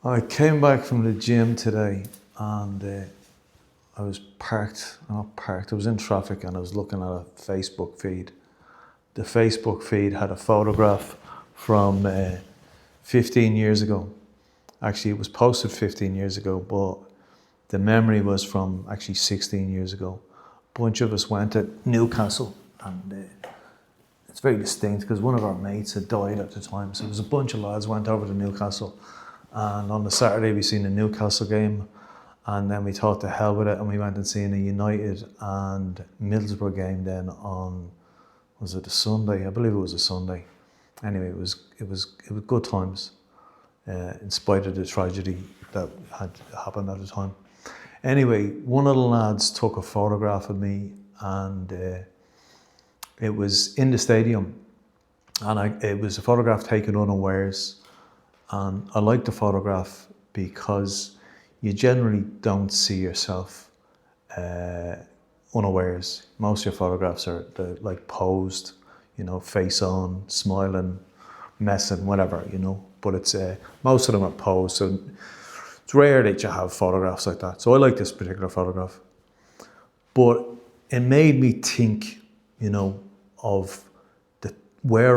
I came back from the gym today and I was I was in traffic and I was looking at a Facebook feed. The Facebook feed had a photograph from 15 years ago. Actually, it was posted 15 years ago, but the memory was from actually 16 years ago. A bunch of us went to Newcastle and it's very distinct because one of our mates had died at the time. So it was a bunch of lads went over to Newcastle, and on the Saturday we seen a Newcastle game, and then we thought to hell with it and we went and seen a United and Middlesbrough game then on, was it a Sunday? I believe it was a Sunday. Anyway, it was good times, in spite of the tragedy that had happened at the time. Anyway, one of the lads took a photograph of me and it was in the stadium, and it was a photograph taken unawares, and I like the photograph because you generally don't see yourself unawares. Most of your photographs are like posed, face on, smiling, messing, whatever, but it's most of them are posed, so it's rare that you have photographs like that. So I like this particular photograph, but it made me think, of where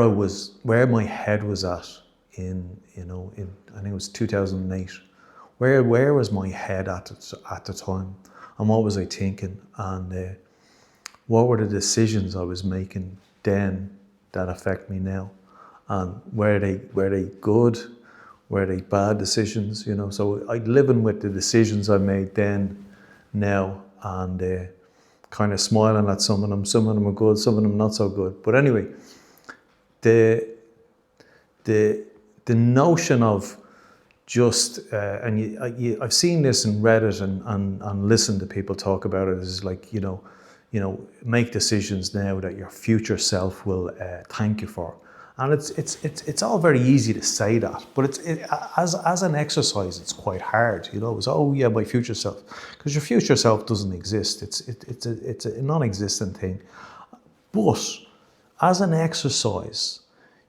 my head was at in I think it was 2008. Where was my head at the time, and what was I thinking, and what were the decisions I was making then that affect me now, and were they good, were they bad decisions? So I'm living with the decisions I made then, now, and kind of smiling at some of them. Some of them are good, some of them not so good. But anyway, the notion of just I've seen this and read it and listened to people talk about it, is like make decisions now that your future self will thank you for. And it's all very easy to say that, but as an exercise, it's quite hard. It's my future self, because your future self doesn't exist. It's a non-existent thing. But as an exercise,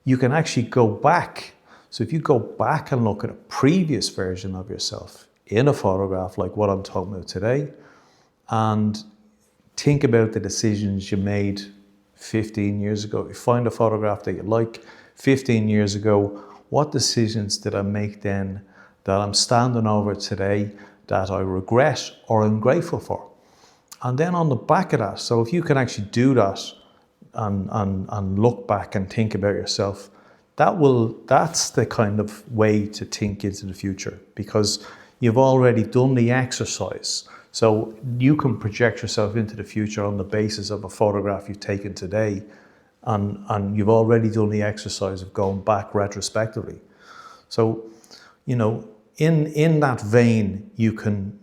you can actually go back. So if you go back and look at a previous version of yourself in a photograph, like what I'm talking about today, and think about the decisions you made 15 years ago. You find a photograph that you like 15 years ago. What decisions did I make then that I'm standing over today that I regret or I'm grateful for? And then on the back of that, so if you can actually do that and look back and think about yourself, that's the kind of way to think into the future, because you've already done the exercise. So you can project yourself into the future on the basis of a photograph you've taken today, and you've already done the exercise of going back retrospectively. So, in that vein, you can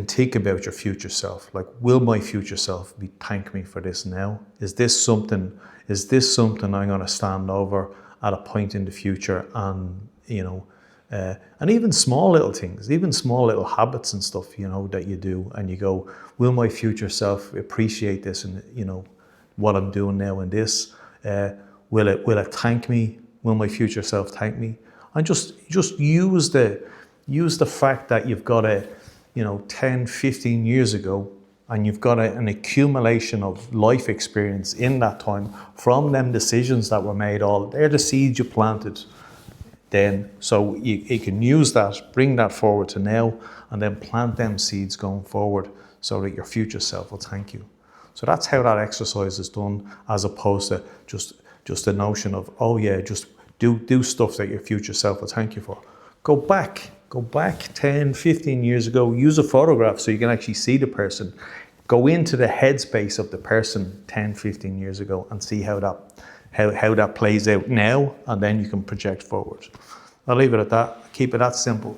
think about your future self. Like, will my future self thank me for this now? Is this something I'm going to stand over at a point in the future? And and even small little things, even small little habits and stuff, that you do, and you go, will my future self appreciate this, and what I'm doing now in this? Will it thank me? Will my future self thank me? And just use the fact that you've got 10, 15 years ago, and you've got an accumulation of life experience in that time from them decisions that were made. They're the seeds you planted then. So you can use that, bring that forward to now, and then plant them seeds going forward so that your future self will thank you. So that's how that exercise is done, as opposed to just the notion of, just do stuff that your future self will thank you for. Go back 10, 15 years ago, use a photograph so you can actually see the person. Go into the headspace of the person 10, 15 years ago and see how that plays out now, and then you can project forward. I'll leave it at that. Keep it that simple.